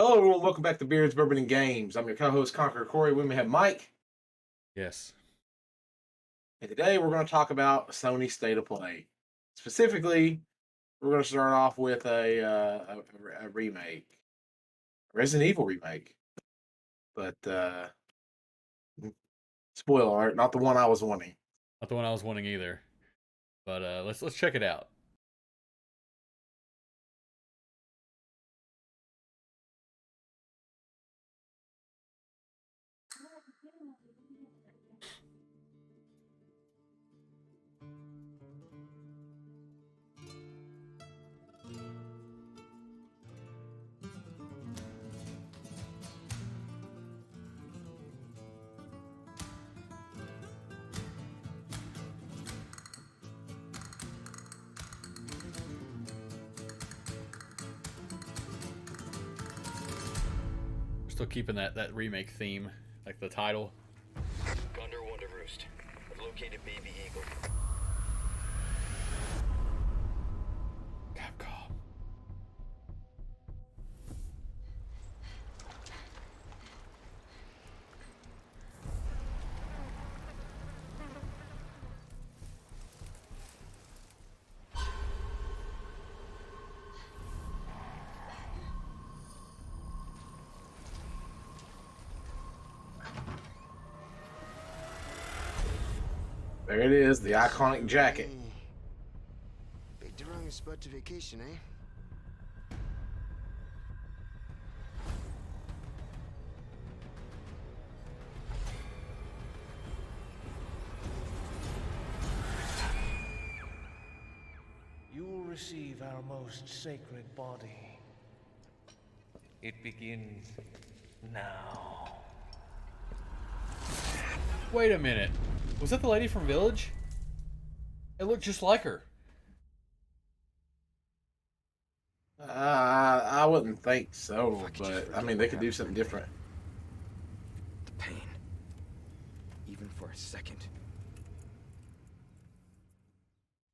Hello, everyone. Welcome back to Beards, Bourbon, and Games. I'm your co-host, Conqueror Corey. With me, have Mike. Yes. And today we're going to talk about Sony State of Play. Specifically, we're going to start off with a remake, Resident Evil remake. But spoiler alert, not the one I was wanting. Not the one I was wanting either. But let's check it out. Still keeping that remake theme, like the title. Gondor Wonder Roost. I've located Baby Eagle. Capcom. There it is, the iconic jacket. Big wrong spot to vacation, eh? You will receive our most sacred body. It begins now. Wait a minute. Was that the lady from Village? It looked just like her. I wouldn't think so, but I mean, they could do something different. The pain. Even for a second.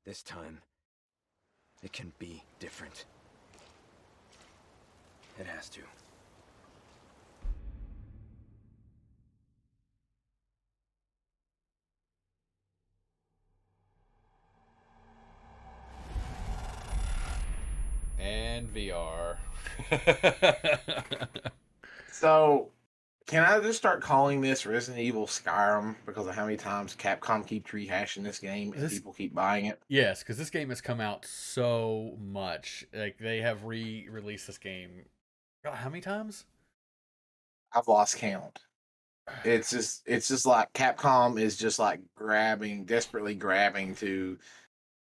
This time, it can be different. It has to. And VR. So, can I just start calling this Resident Evil Skyrim because of how many times Capcom keeps rehashing this game and people keep buying it? Yes, because this game has come out so much. Like, they have re-released this game. God, how many times? I've lost count. It's just like Capcom is just like desperately grabbing to,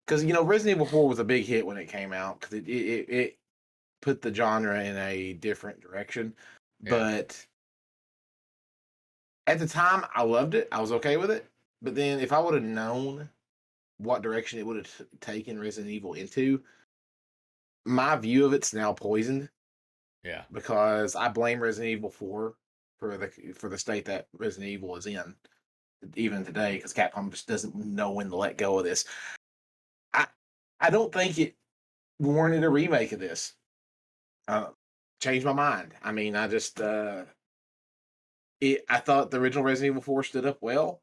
because Resident Evil 4 was a big hit when it came out because it put the genre in a different direction. Yeah. But at the time, I loved it. I was okay with it. But then, if I would have known what direction it would have taken Resident Evil into, my view of it's now poisoned. Yeah. Because I blame Resident Evil 4 for the state that Resident Evil is in, even today, because Capcom just doesn't know when to let go of this. I don't think it warranted a remake of this. Changed my mind. I mean, I just I thought the original Resident Evil 4 stood up well,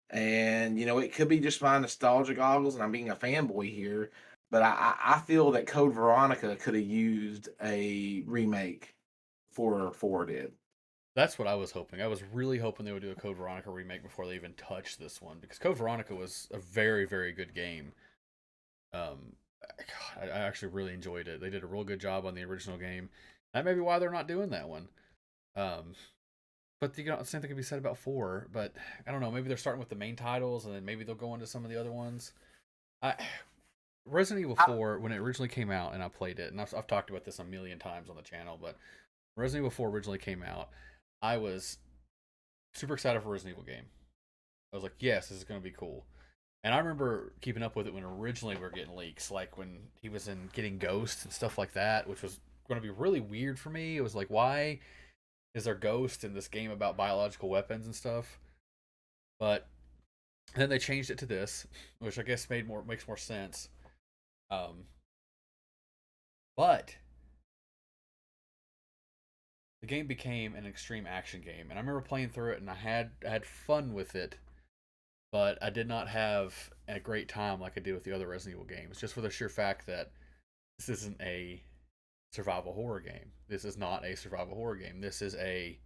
and it could be just my nostalgia goggles, and I'm being a fanboy here, but I feel that Code Veronica could have used a remake for 4 did. That's what I was hoping. I was really hoping they would do a Code Veronica remake before they even touched this one, because Code Veronica was a very, very good game. I actually really enjoyed it. They did a real good job on the original game. That may be why they're not doing that one. But the same thing can be said about 4. But I don't know. Maybe they're starting with the main titles, and then maybe they'll go into some of the other ones. Resident Evil 4, when it originally came out, and I played it, and I've talked about this a million times on the channel, but Resident Evil 4 originally came out, I was super excited for a Resident Evil game. I was like, yes, this is going to be cool. And I remember keeping up with it when originally we were getting leaks, like when he was in Getting Ghost and stuff like that, which was going to be really weird for me. It was like, why is there Ghost in this game about biological weapons and stuff? But then they changed it to this, which I guess makes more sense. But game became an extreme action game, and I remember playing through it, and I had fun with it, but I did not have a great time like I did with the other Resident Evil games, just for the sheer fact that this isn't a survival horror game. This is not a survival horror game. This is a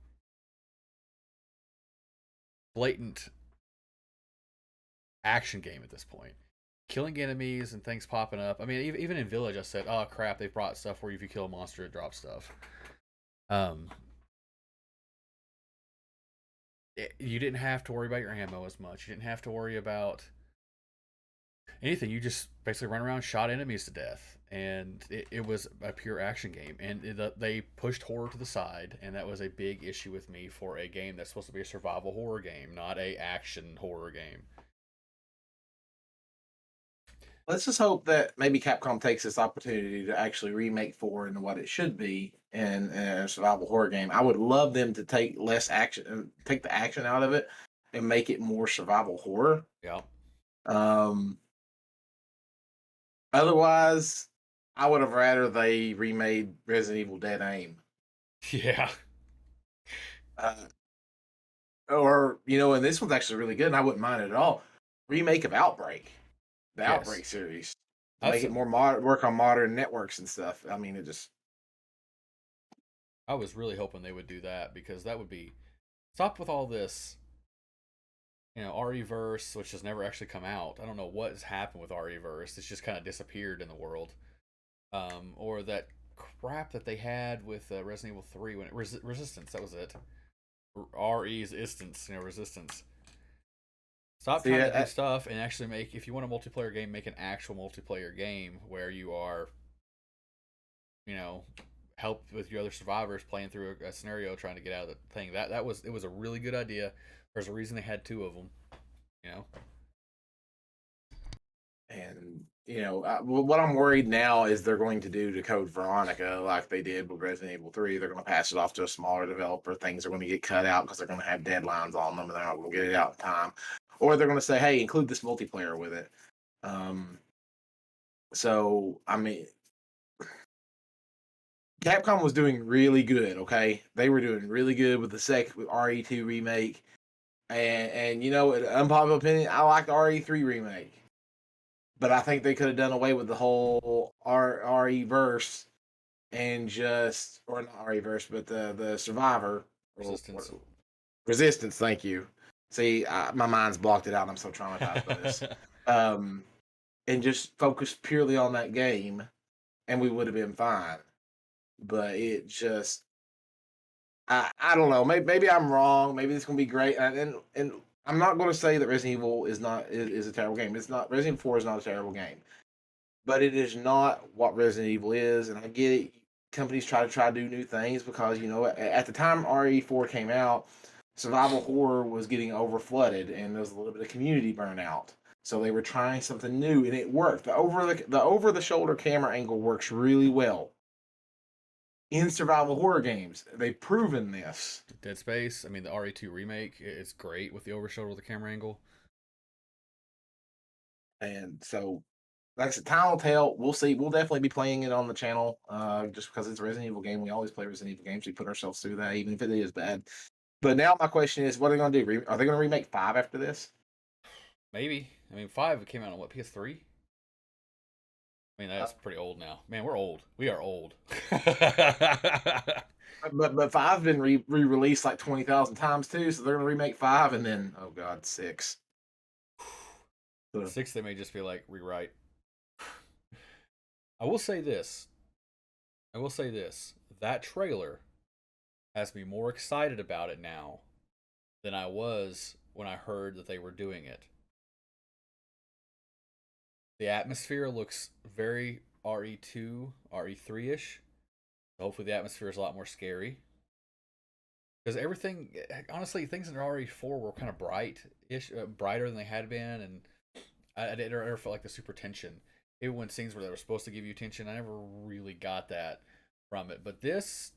blatant action game at this point. Killing enemies and things popping up. I mean, even in Village, I said, "Oh crap, they've brought stuff where if you kill a monster, it drops stuff." You didn't have to worry about your ammo as much. You didn't have to worry about anything. You just basically run around, shot enemies to death, and it was a pure action game. And they pushed horror to the side, and that was a big issue with me for a game that's supposed to be a survival horror game, not a action horror game. Let's just hope that maybe Capcom takes this opportunity to actually remake 4 into what it should be in a survival horror game. I would love them to take less action, take the action out of it, and make it more survival horror. Yeah. Otherwise, I would have rather they remade Resident Evil Dead Aim. Yeah. Or, and this one's actually really good, and I wouldn't mind it at all. Remake of Outbreak. The Outbreak series. Make it more modern, work on modern networks and stuff. I mean, I was really hoping they would do that, because that would be stop with all this, RE-verse, which has never actually come out. I don't know what has happened with RE-verse. It's just kind of disappeared in the world. Or that crap that they had with Resident Evil 3 when Resistance. That was it. RE's Instance, Resistance. Stop trying to do stuff and actually make, if you want a multiplayer game, make an actual multiplayer game where you are, help with your other survivors playing through a scenario trying to get out of the thing. It was a really good idea. There's a reason they had 2 of them, And, what I'm worried now is they're going to do to Code Veronica like they did with Resident Evil 3. They're going to pass it off to a smaller developer. Things are going to get cut out because they're going to have deadlines on them and they're not going to get it out in time. Or they're going to say, hey, include this multiplayer with it. So, I mean, Capcom was doing really good, okay? They were doing really good with the RE2 remake. And an unpopular opinion, I like the RE3 remake. But I think they could have done away with the whole RE verse and just, or not RE verse, but the Survivor. Resistance, thank you. See, my mind's blocked it out. I'm so traumatized by this. And just focus purely on that game, and we would have been fine. But it just, I don't know. Maybe I'm wrong. Maybe it's gonna be great. And I'm not going to say that Resident Evil is a terrible game. It's not. Resident Evil 4 is not a terrible game, but it is not what Resident Evil is. And I get it. Companies try to do new things because at the time RE4 came out, survival horror was getting over flooded and there was a little bit of community burnout. So they were trying something new and it worked. The over the shoulder camera angle works really well in survival horror games. They've proven this. Dead Space, I mean, the RE2 remake is great with the over shoulder with the camera angle. And so, like I said, time will tell. We'll see. We'll definitely be playing it on the channel just because it's a Resident Evil game. We always play Resident Evil games. We put ourselves through that, even if it is bad. But now my question is, what are they going to do? Are they going to remake 5 after this? Maybe. I mean, 5 came out on what, PS3? I mean, that's pretty old now. Man, we're old. We are old. But 5's been re-released like 20,000 times too, so they're going to remake 5 and then, oh god, 6. 6 they may just be like, rewrite. I will say this. That trailer has me more excited about it now than I was when I heard that they were doing it. The atmosphere looks very RE2, RE3-ish. Hopefully the atmosphere is a lot more scary. Because everything, honestly, things in RE4 were kind of bright-ish, brighter than they had been, and I never felt like the super tension. Even when scenes where they were supposed to give you tension, I never really got that from it. But this,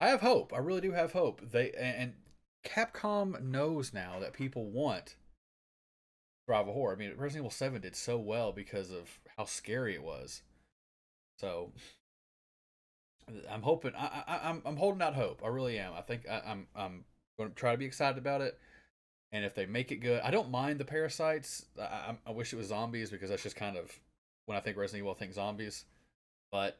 I have hope. I really do have hope. And Capcom knows now that people want survival horror. I mean, Resident Evil 7 did so well because of how scary it was. So, I'm hoping. I'm holding out hope. I really am. I think I'm going to try to be excited about it. And if they make it good, I don't mind the parasites. I wish it was zombies because that's just kind of when I think Resident Evil, I think zombies. But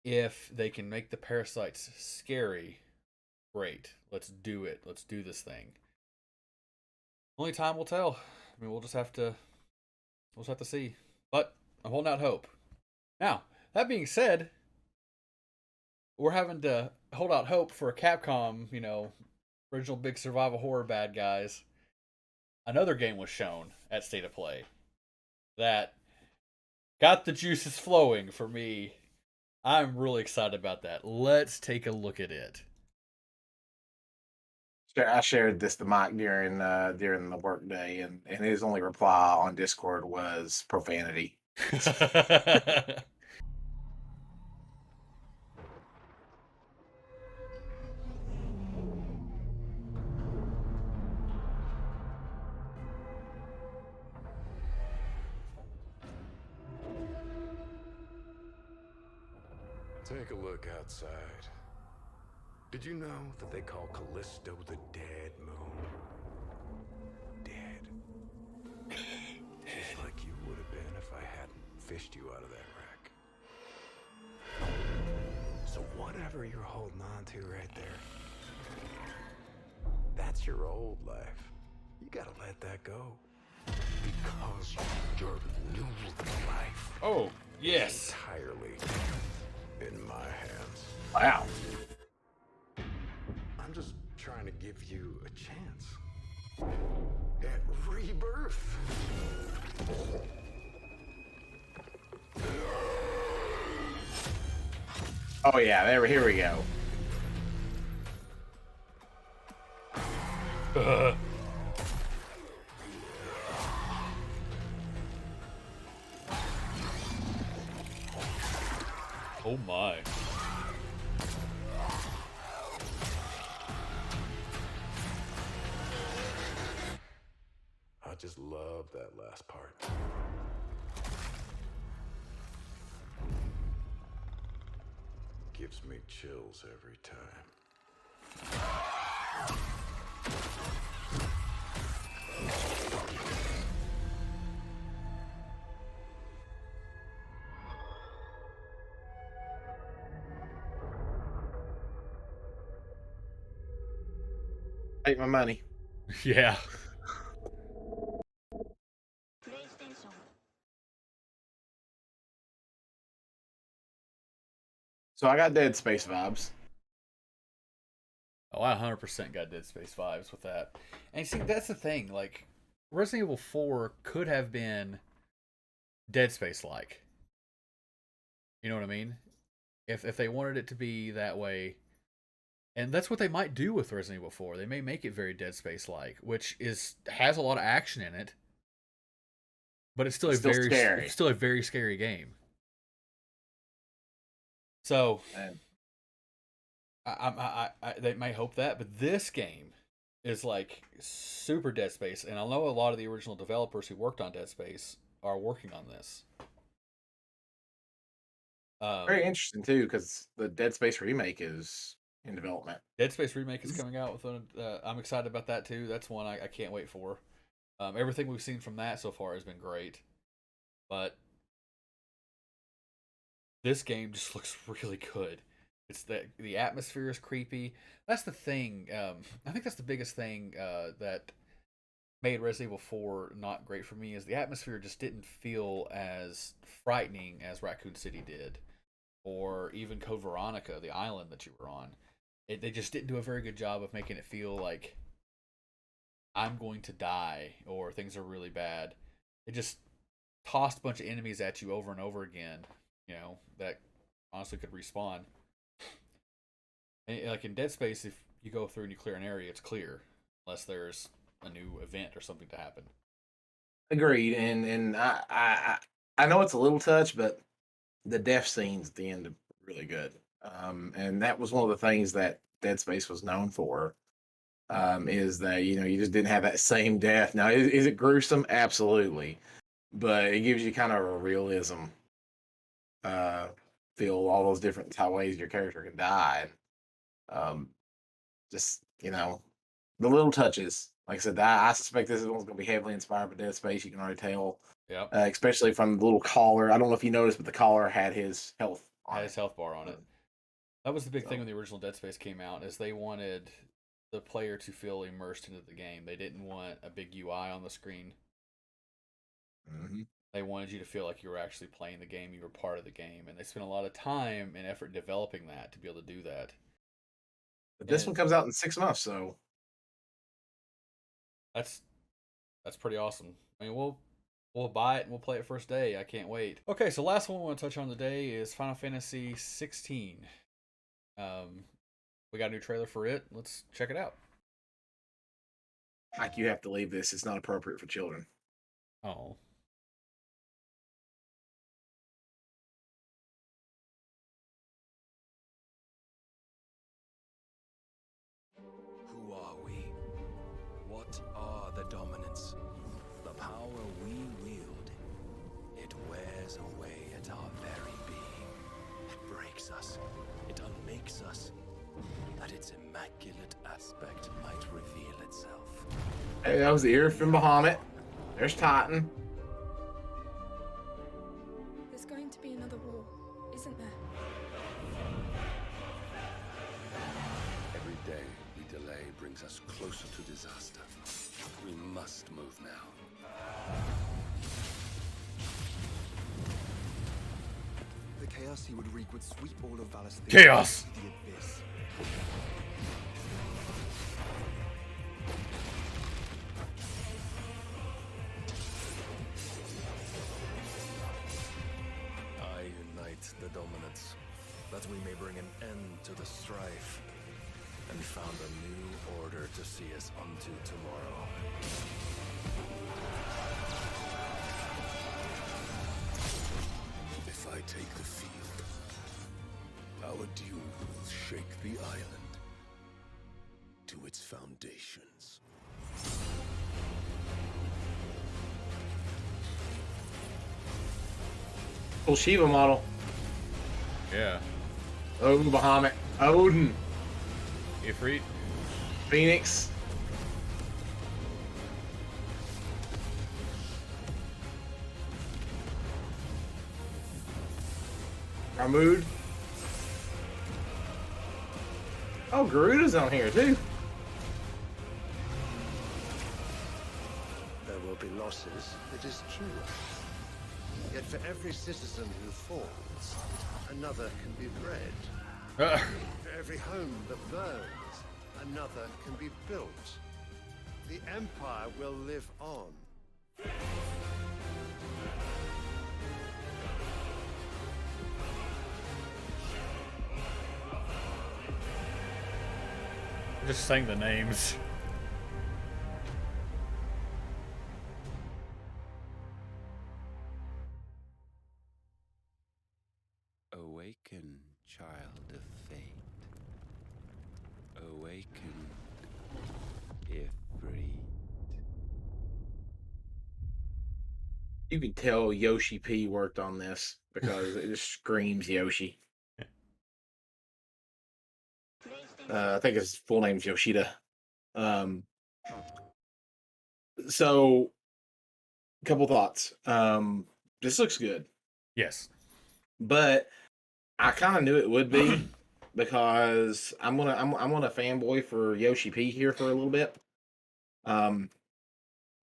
if they can make the parasites scary, great. Let's do it. Let's do this thing. Only time will tell. I mean, we'll just have to see. But I'm holding out hope. Now, that being said, we're having to hold out hope for a Capcom, original big survival horror bad guys. Another game was shown at State of Play that got the juices flowing for me. I'm really excited about that. Let's take a look at it. I shared this to Mike during the workday, and his only reply on Discord was profanity. Take a look outside. Did you know that they call Callisto the dead moon? Dead. Just like you would have been if I hadn't fished you out of that wreck. So whatever you're holding on to right there, that's your old life. You gotta let that go. Because your new life Oh, yes. entirely in my hands. Wow. I'm just trying to give you a chance at rebirth. Oh yeah, here we go. Oh my. I just love that last part. Gives me chills every time. Take my money. Yeah. So I got Dead Space vibes. Oh, I 100% got Dead Space vibes with that. And see, that's the thing. Like, Resident Evil 4 could have been Dead Space like. You know what I mean? If they wanted it to be that way. And that's what they might do with Resident Evil 4. They may make it very Dead Space like, which has a lot of action in it. But it's still scary. It's still a very scary game. So Man. they may hope that, but this game is like super Dead Space, and I know a lot of the original developers who worked on Dead Space are working on this. Very interesting too, because the Dead Space remake is in development. Dead Space Remake is coming out with I'm excited about that too. That's one I can't wait for. Everything we've seen from that so far has been great, but this game just looks really good. It's the atmosphere is creepy. That's the thing. I think that's the biggest thing that made Resident Evil 4 not great for me is the atmosphere just didn't feel as frightening as Raccoon City did, or even Code Veronica, the island that you were on. They just didn't do a very good job of making it feel like I'm going to die or things are really bad. It just tossed a bunch of enemies at you over and over again, that honestly could respawn. And like in Dead Space, if you go through and you clear an area, it's clear, unless there's a new event or something to happen. Agreed, and I know it's a little touch, but the death scenes at the end are really good. And that was one of the things that Dead Space was known for. Is that you just didn't have that same death. Now, is it gruesome? Absolutely, but it gives you kind of a realism feel all those different ways your character can die. And, just the little touches. Like I said, I suspect this one's going to be heavily inspired by Dead Space. You can already tell, Yep. Especially from the little collar. I don't know if you noticed, but the collar had his health on Had it. his health bar on it. That was the big So- thing when the original Dead Space came out, is they wanted the player to feel immersed into the game. They didn't want a big UI on the screen. Mhm. They wanted you to feel like you were actually playing the game, you were part of the game, and they spent a lot of time and effort developing that to be able to do that. But this And one comes out in 6 months, so that's pretty awesome. I mean, we'll buy it and we'll play it first day. I can't wait. Okay, so last one we want to touch on today is Final Fantasy 16. We got a new trailer for it. Let's check it out. like you have to leave this. It's not appropriate for children. Oh. Who are we? What are the dominants? The power we wield. It wears away at our very being. It breaks us. It unmakes us. That its immaculate aspect might reveal itself. Hey, that was the ear from Bahamut. There's Titan. There's going to be another war, isn't there? Every day we delay brings us closer to disaster. We must move now. The chaos he would wreak would sweep all of Valis. Chaos! into the abyss. I unite the dominants, that we may bring an end to the strife, and found a new order to see us unto tomorrow. If I take the field, our duel will shake the island to its foundations. Cool Shiva model. Yeah. Odin, Bahamut. Odin. Ifrit. Phoenix. Ramood. Oh, Garuda's on here too. There will be losses, it is true. Yet for every citizen who falls, another can be bred. For every home that burns, another can be built. The Empire will live on. Just saying the names. Awaken, child of fate. Awaken, Ifrit. You can tell Yoshi P worked on this because it just screams Yoshi. I think his full name's Yoshida. So, couple thoughts. This looks good, Yes. but I kind of knew it would be because I'm gonna fanboy for Yoshi P here for a little bit.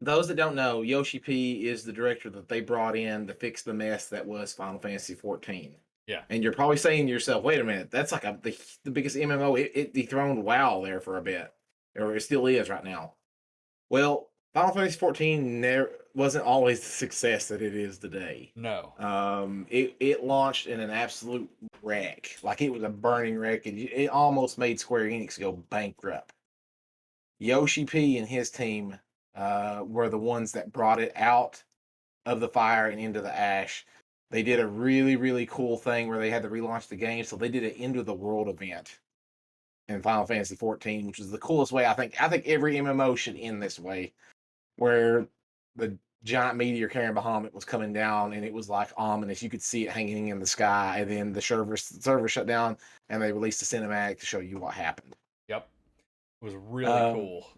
Those that don't know, Yoshi P is the director that they brought in to fix the mess that was Final Fantasy 14. Yeah. And you're probably saying to yourself, wait a minute, that's like the biggest MMO. It dethroned WoW there for a bit, or it still is right now. Well, Final Fantasy 14 never wasn't always the success that it is today. No. It launched in an absolute wreck. Like it was a burning wreck, and it almost made Square Enix go bankrupt. Yoshi P and his team were the ones that brought it out of the fire and into the ash. They did a really, really cool thing where they had to relaunch the game. So they did an end of the world event in Final Fantasy which is the coolest way. I think every MMO should end this way, where the giant meteor carrying Bahamut was coming down, and it was like ominous. You could see it hanging in the sky, and then the server shut down, and they released a cinematic to show you what happened. Yep, it was really cool.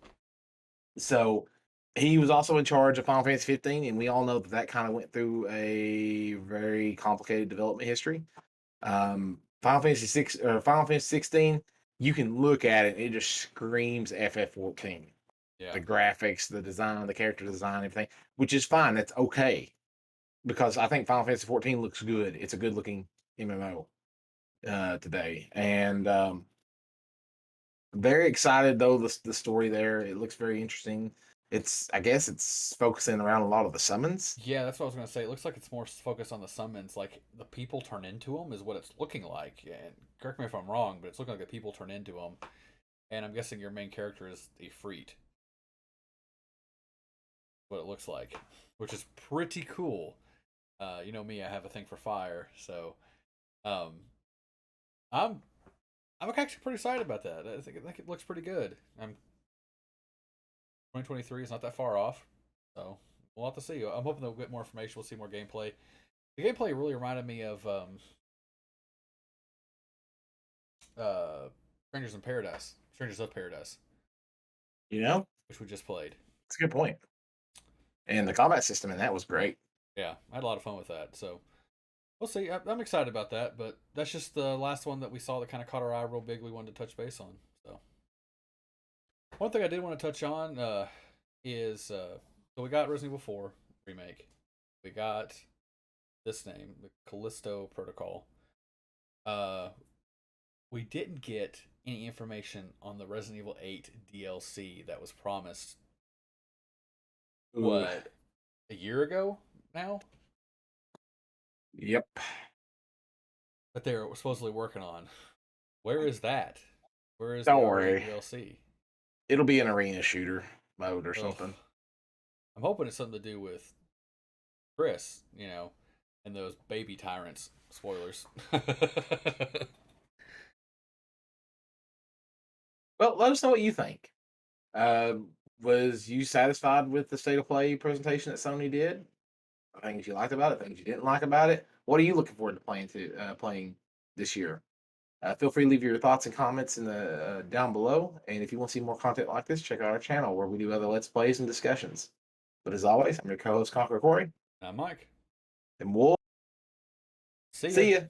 So he was also in charge of Final Fantasy 15, and we all know that kind of went through a very complicated development history. Final Fantasy 6 or Final Fantasy 16, you can look at it, and it just screams FF14. Yeah. The graphics, the design, the character design, everything, which is fine. That's okay, because I think Final Fantasy 14 looks good. It's a good looking MMO today, and very excited though. The story there, it looks very interesting. I guess it's focusing around a lot of the summons. Yeah, that's what I was gonna say. It looks like it's more focused on the summons. Like the people turn into them is what it's looking like. And correct me if I'm wrong, but it's looking like the people turn into them. And I'm guessing your main character is a Freet. What it looks like, which is pretty cool. You know me, I have a thing for fire, so I'm actually pretty excited about that. I think it looks pretty good. 2023 is not that far off, so we'll have to see. I'm hoping they'll get more information. We'll see more gameplay. The gameplay really reminded me of Strangers of Paradise. You know, which we just played. It's a good point. And the combat system in that was great. Yeah, I had a lot of fun with that. So we'll see. I'm excited about that, but that's just the last one that we saw that kind of caught our eye real big. We wanted to touch base on. So one thing I did want to touch on is so we got Resident Evil 4 remake. We got this name, the Callisto Protocol. We didn't get any information on the Resident Evil 8 DLC that was promised. What, a year ago now? Yep. That they were supposedly working on. Where is that? Where is Don't the worry. DLC? It'll be an arena shooter mode or something. I'm hoping it's something to do with Chris, and those baby tyrants. Spoilers. Well, let us know what you think. Was you satisfied with the state of play presentation that Sony did? Things you liked about it, things you didn't like about it. What are you looking forward to playing this year? Feel free to leave your thoughts and comments in the down below. And if you want to see more content like this, check out our channel where we do other Let's Plays and discussions. But as always, I'm your co-host, Conqueror Corey. I'm Mike. And we'll see ya.